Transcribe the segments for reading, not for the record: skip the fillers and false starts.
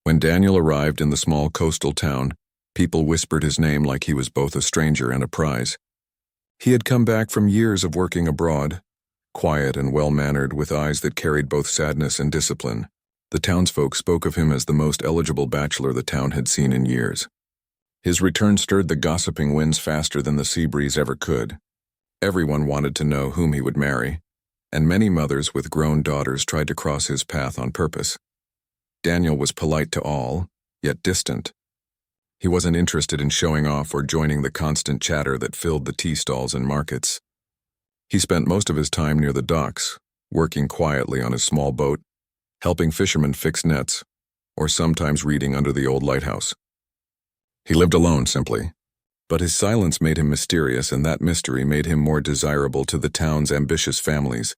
When Daniel arrived in the small coastal town, people whispered his name like he was both a stranger and a prize. He had come back from years of working abroad, quiet and well-mannered with eyes that carried both sadness and discipline. The townsfolk spoke of him as the most eligible bachelor the town had seen in years. His return stirred the gossiping winds faster than the sea breeze ever could. Everyone wanted to know whom he would marry, and many mothers with grown daughters tried to cross his path on purpose. Daniel was polite to all, yet distant. He wasn't interested in showing off or joining the constant chatter that filled the tea stalls and markets. He spent most of his time near the docks, working quietly on his small boat, helping fishermen fix nets, or sometimes reading under the old lighthouse. He lived alone, simply, but his silence made him mysterious, and that mystery made him more desirable to the town's ambitious families.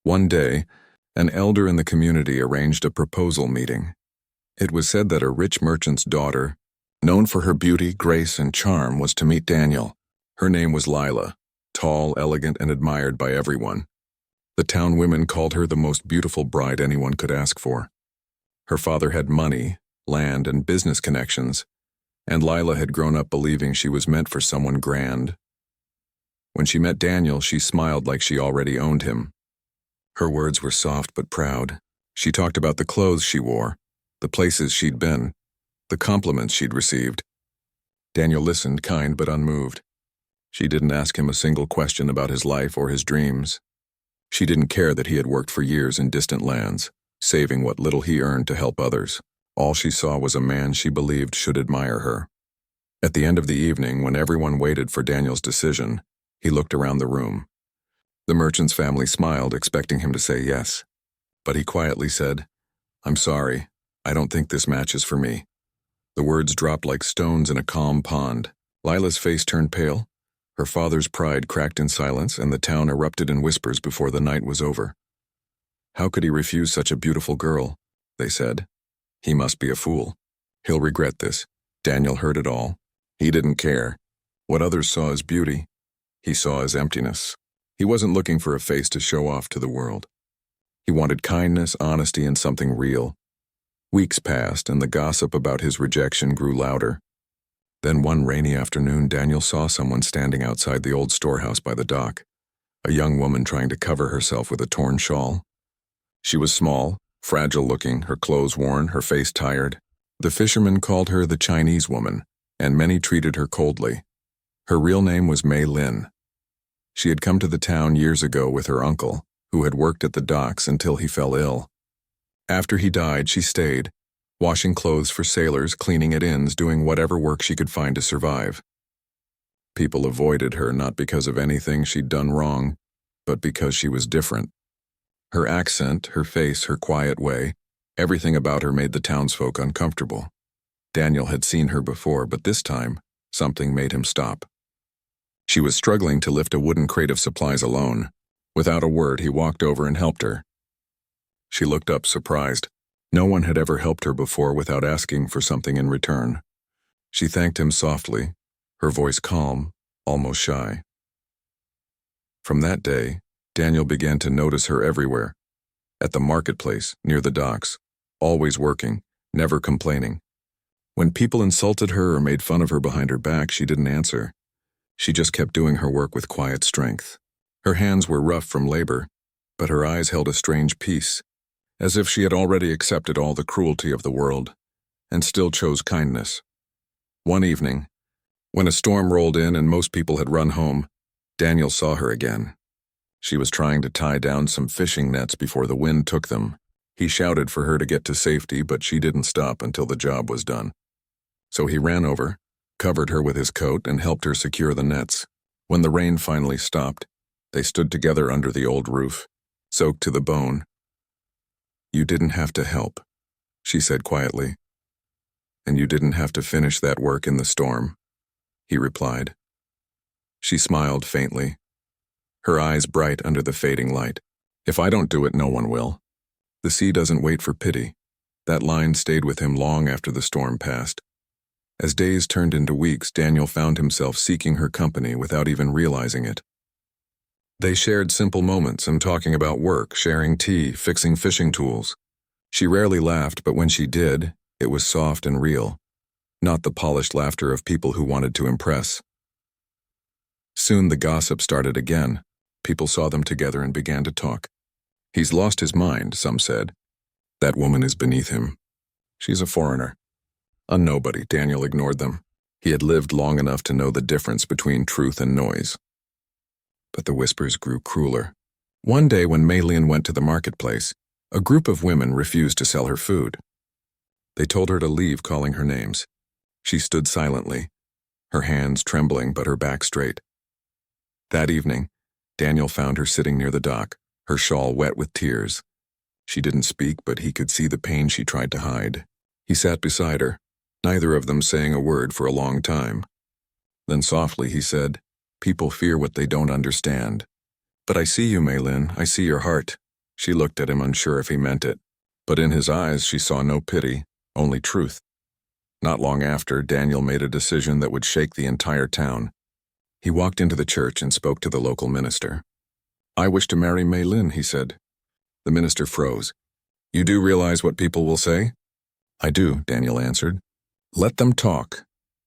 One day, an elder in the community arranged a proposal meeting. It was said that a rich merchant's daughter, known for her beauty, grace, and charm, was to meet Daniel. Her name was Lila, tall, elegant, and admired by everyone. The town women called her the most beautiful bride anyone could ask for. Her father had money, land, and business connections, and Lila had grown up believing she was meant for someone grand. When she met Daniel, she smiled like she already owned him. Her words were soft but proud. She talked about the clothes she wore, the places she'd been, the compliments she'd received. Daniel listened, kind but unmoved. She didn't ask him a single question about his life or his dreams. She didn't care that he had worked for years in distant lands, saving what little he earned to help others. All she saw was a man she believed should admire her. At the end of the evening, when everyone waited for Daniel's decision, he looked around the room. The merchant's family smiled, expecting him to say yes. But he quietly said, "I'm sorry, I don't think this match is for me." The words dropped like stones in a calm pond. Lila's face turned pale. Her father's pride cracked in silence, and the town erupted in whispers before the night was over. How could he refuse such a beautiful girl? They said. He must be a fool. He'll regret this. Daniel heard it all. He didn't care. What others saw as beauty, he saw as emptiness. He wasn't looking for a face to show off to the world. He wanted kindness, honesty, and something real. Weeks passed, and the gossip about his rejection grew louder. Then one rainy afternoon, Daniel saw someone standing outside the old storehouse by the dock, a young woman trying to cover herself with a torn shawl. She was small, fragile-looking, her clothes worn, her face tired. The fishermen called her the Chinese woman, and many treated her coldly. Her real name was Mei Lin. She had come to the town years ago with her uncle, who had worked at the docks until he fell ill. After he died, she stayed, washing clothes for sailors, cleaning at inns, doing whatever work she could find to survive. People avoided her not because of anything she'd done wrong, but because she was different. Her accent, her face, her quiet way, everything about her made the townsfolk uncomfortable. Daniel had seen her before, but this time, something made him stop. She was struggling to lift a wooden crate of supplies alone. Without a word, he walked over and helped her. She looked up, surprised. No one had ever helped her before without asking for something in return. She thanked him softly, her voice calm, almost shy. From that day, Daniel began to notice her everywhere. At the marketplace, near the docks, always working, never complaining. When people insulted her or made fun of her behind her back, she didn't answer. She just kept doing her work with quiet strength. Her hands were rough from labor, but her eyes held a strange peace, as if she had already accepted all the cruelty of the world, and still chose kindness. One evening, when a storm rolled in and most people had run home, Daniel saw her again. She was trying to tie down some fishing nets before the wind took them. He shouted for her to get to safety, but she didn't stop until the job was done. So he ran over, covered her with his coat, and helped her secure the nets. When the rain finally stopped, they stood together under the old roof, soaked to the bone. "You didn't have to help," she said quietly. "And you didn't have to finish that work in the storm," he replied. She smiled faintly, her eyes bright under the fading light. "If I don't do it, no one will. The sea doesn't wait for pity." That line stayed with him long after the storm passed. As days turned into weeks, Daniel found himself seeking her company without even realizing it. They shared simple moments and talking about work, sharing tea, fixing fishing tools. She rarely laughed, but when she did, It was soft and real, not the polished laughter of people who wanted to impress. Soon the gossip started again. People saw them together and began to talk. "He's lost his mind," some said. "That woman is beneath him. She's a foreigner." A nobody, Daniel ignored them. He had lived long enough to know the difference between truth and noise. But the whispers grew crueler. One day when Maylene went to the marketplace, a group of women refused to sell her food. They told her to leave, calling her names. She stood silently, her hands trembling but her back straight. That evening, Daniel found her sitting near the dock, her shawl wet with tears. She didn't speak, but he could see the pain she tried to hide. He sat beside her, neither of them saying a word for a long time. Then softly he said, "People fear what they don't understand. But I see you, Maylene, I see your heart." She looked at him, unsure if he meant it, but in his eyes she saw no pity, only truth. Not long after, Daniel made a decision that would shake the entire town. He walked into the church and spoke to the local minister. "I wish to marry Maylene," he said. The minister froze. "You do realize what people will say?" "I do," Daniel answered. "Let them talk."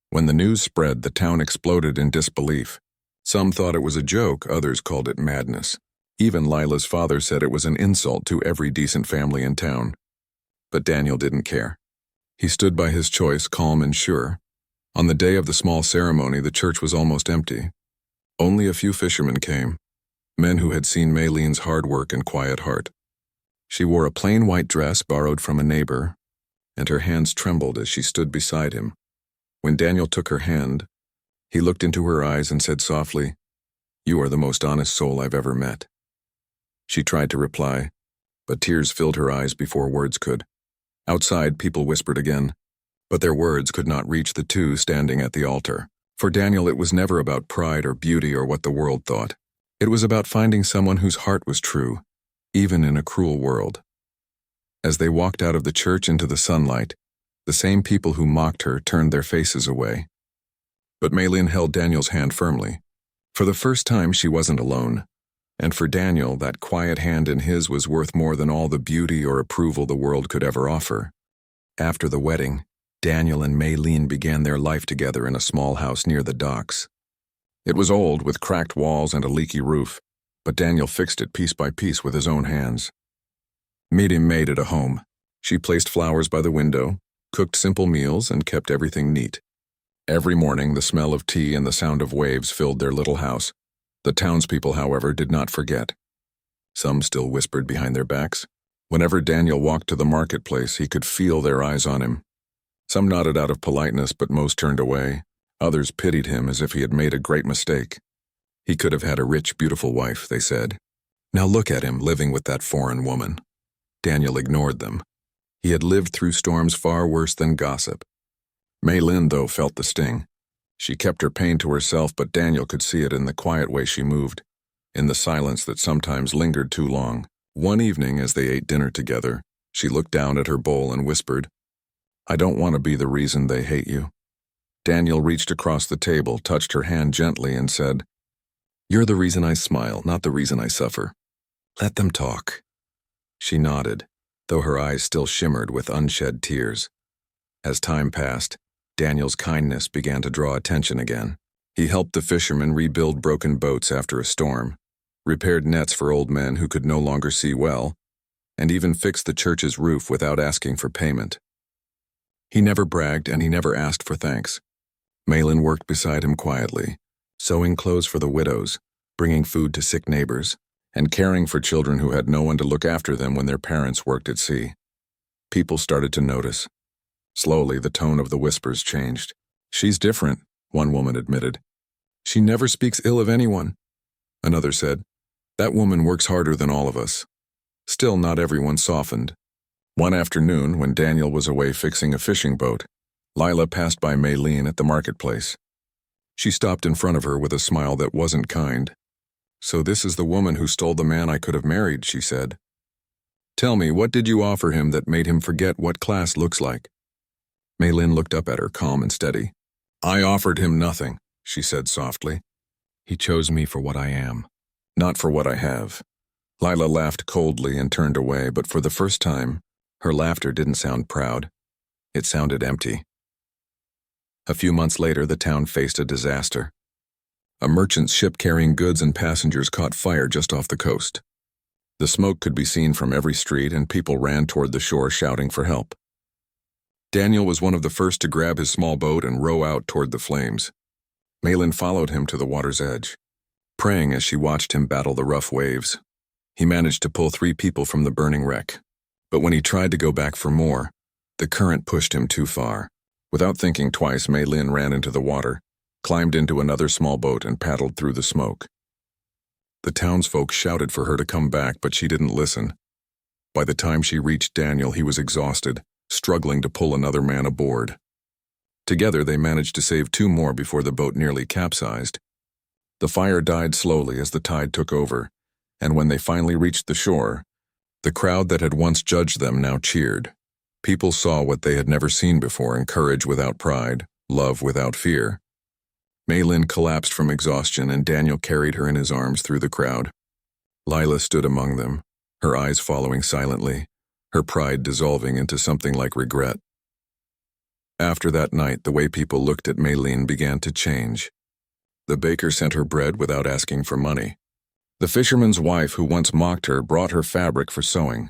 When the news spread, the town exploded in disbelief. Some thought it was a joke, others called it madness. Even Lila's father said it was an insult to every decent family in town. But Daniel didn't care. He stood by his choice, calm and sure. On the day of the small ceremony, the church was almost empty. Only a few fishermen came, men who had seen Maylene's hard work and quiet heart. She wore a plain white dress borrowed from a neighbor, and her hands trembled as she stood beside him. When Daniel took her hand, he looked into her eyes and said softly, "You are the most honest soul I've ever met." She tried to reply, but tears filled her eyes before words could. Outside, people whispered again, but their words could not reach the two standing at the altar. For Daniel, it was never about pride or beauty or what the world thought. It was about finding someone whose heart was true, even in a cruel world. As they walked out of the church into the sunlight, the same people who mocked her turned their faces away. But Maylene held Daniel's hand firmly. For the first time, she wasn't alone. And for Daniel, that quiet hand in his was worth more than all the beauty or approval the world could ever offer. After the wedding, Daniel and Maylene began their life together in a small house near the docks. It was old, with cracked walls and a leaky roof, but Daniel fixed it piece by piece with his own hands. Miriam made it a home. She placed flowers by the window, cooked simple meals, and kept everything neat. Every morning, the smell of tea and the sound of waves filled their little house. The townspeople, however, did not forget. Some still whispered behind their backs. Whenever Daniel walked to the marketplace, he could feel their eyes on him. Some nodded out of politeness, but most turned away. Others pitied him as if he had made a great mistake. He could have had a rich, beautiful wife, they said. Now look at him, living with that foreign woman. Daniel ignored them. He had lived through storms far worse than gossip. Maylene, though, felt the sting. She kept her pain to herself, but Daniel could see it in the quiet way she moved, in the silence that sometimes lingered too long. One evening, as they ate dinner together, she looked down at her bowl and whispered, "I don't want to be the reason they hate you." Daniel reached across the table, touched her hand gently, and said, "You're the reason I smile, not the reason I suffer. Let them talk." She nodded, though her eyes still shimmered with unshed tears. As time passed, Daniel's kindness began to draw attention again. He helped the fishermen rebuild broken boats after a storm, repaired nets for old men who could no longer see well, and even fixed the church's roof without asking for payment. He never bragged and he never asked for thanks. Maylene worked beside him quietly, sewing clothes for the widows, bringing food to sick neighbors, and caring for children who had no one to look after them when their parents worked at sea. People started to notice. Slowly, the tone of the whispers changed. "She's different," one woman admitted. "She never speaks ill of anyone." Another said, "That woman works harder than all of us." Still, not everyone softened. One afternoon, when Daniel was away fixing a fishing boat, Lila passed by Maylene at the marketplace. She stopped in front of her with a smile that wasn't kind. "So this is the woman who stole the man I could have married," she said. "Tell me, what did you offer him that made him forget what class looks like?" Maylene looked up at her, calm and steady. "I offered him nothing," she said softly. "He chose me for what I am, not for what I have." Lila laughed coldly and turned away, but for the first time, her laughter didn't sound proud. It sounded empty. A few months later, the town faced a disaster. A merchant ship carrying goods and passengers caught fire just off the coast. The smoke could be seen from every street, and people ran toward the shore shouting for help. Daniel was one of the first to grab his small boat and row out toward the flames. Malin followed him to the water's edge, praying as she watched him battle the rough waves. He managed to pull 3 people from the burning wreck, but when he tried to go back for more, the current pushed him too far. Without thinking twice, Malin ran into the water, climbed into another small boat, and paddled through the smoke. The townsfolk shouted for her to come back, but she didn't listen. By the time she reached Daniel, he was exhausted, struggling to pull another man aboard. Together, they managed to save 2 more before the boat nearly capsized. The fire died slowly as the tide took over, and when they finally reached the shore, the crowd that had once judged them now cheered. People saw what they had never seen before in courage without pride, love without fear. Malin collapsed from exhaustion, and Daniel carried her in his arms through the crowd. Lila stood among them, her eyes following silently, her pride dissolving into something like regret. After that night, the way people looked at Malin began to change. The baker sent her bread without asking for money. The fisherman's wife who once mocked her brought her fabric for sewing.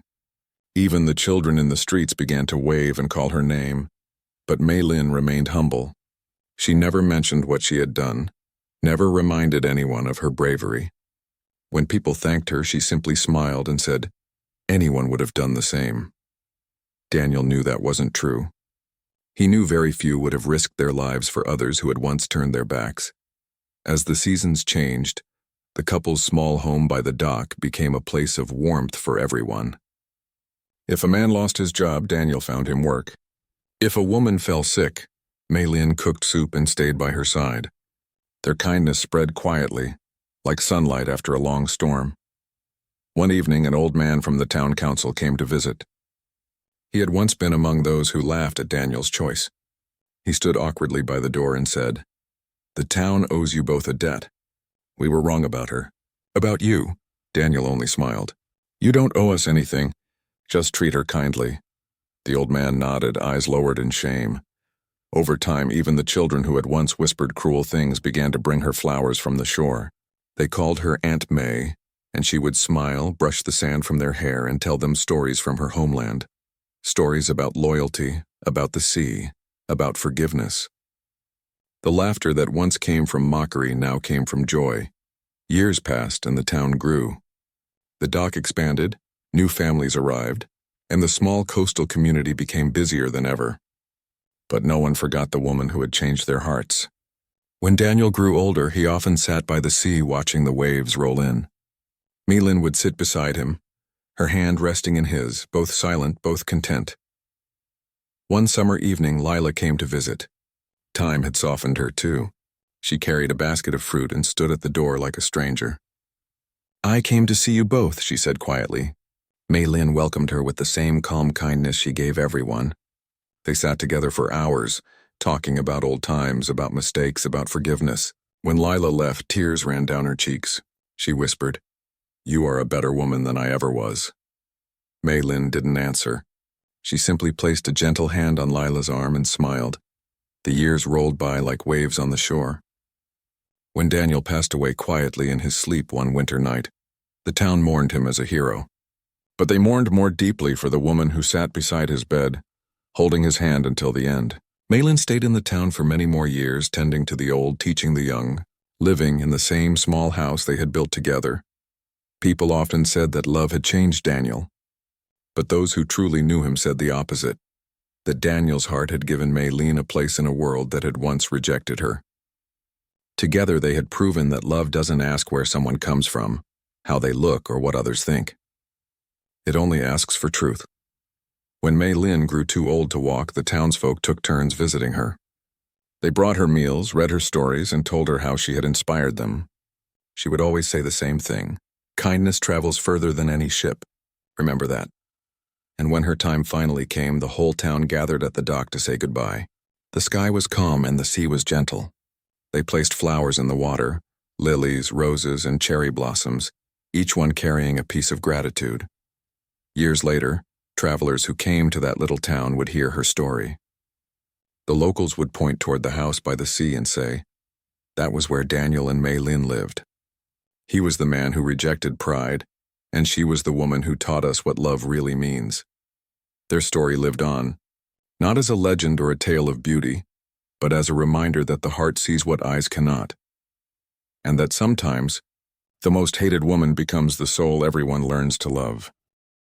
Even the children in the streets began to wave and call her name, but Malin remained humble. She never mentioned what she had done, never reminded anyone of her bravery. When people thanked her, she simply smiled and said, "Anyone would have done the same." Daniel knew that wasn't true. He knew very few would have risked their lives for others who had once turned their backs. As the seasons changed, the couple's small home by the dock became a place of warmth for everyone. If a man lost his job, Daniel found him work. If a woman fell sick, Malin cooked soup and stayed by her side. Their kindness spread quietly, like sunlight after a long storm. One evening, an old man from the town council came to visit. He had once been among those who laughed at Daniel's choice. He stood awkwardly by the door and said, "The town owes you both a debt. We were wrong about her." "About you?" Daniel only smiled. "You don't owe us anything. Just treat her kindly." The old man nodded, eyes lowered in shame. Over time, even the children who had once whispered cruel things began to bring her flowers from the shore. They called her Aunt May, and she would smile, brush the sand from their hair, and tell them stories from her homeland. Stories about loyalty, about the sea, about forgiveness. The laughter that once came from mockery now came from joy. Years passed and the town grew. The dock expanded, new families arrived, and the small coastal community became busier than ever. But no one forgot the woman who had changed their hearts. When Daniel grew older, he often sat by the sea watching the waves roll in. Malin would sit beside him, her hand resting in his, both silent, both content. One summer evening, Lila came to visit. Time had softened her too. She carried a basket of fruit and stood at the door like a stranger. "I came to see you both," she said quietly. Malin welcomed her with the same calm kindness she gave everyone. They sat together for hours, talking about old times, about mistakes, about forgiveness. When Lila left, tears ran down her cheeks. She whispered, "You are a better woman than I ever was." Malin didn't answer. She simply placed a gentle hand on Lila's arm and smiled. The years rolled by like waves on the shore. When Daniel passed away quietly in his sleep one winter night, the town mourned him as a hero. But they mourned more deeply for the woman who sat beside his bed, holding his hand until the end. Malin stayed in the town for many more years, tending to the old, teaching the young, living in the same small house they had built together. People often said that love had changed Daniel, but those who truly knew him said the opposite, that Daniel's heart had given Malin a place in a world that had once rejected her. Together they had proven that love doesn't ask where someone comes from, how they look, or what others think. It only asks for truth. When Malin grew too old to walk, the townsfolk took turns visiting her. They brought her meals, read her stories, and told her how she had inspired them. She would always say the same thing: kindness travels further than any ship. Remember that. And when her time finally came, the whole town gathered at the dock to say goodbye. The sky was calm and the sea was gentle. They placed flowers in the water, lilies, roses, and cherry blossoms, each one carrying a piece of gratitude. Years later, travelers who came to that little town would hear her story. The locals would point toward the house by the sea and say, that was where Daniel and Mei Lin lived. He was the man who rejected pride, and she was the woman who taught us what love really means. Their story lived on, not as a legend or a tale of beauty, but as a reminder that the heart sees what eyes cannot, and that sometimes the most hated woman becomes the soul everyone learns to love.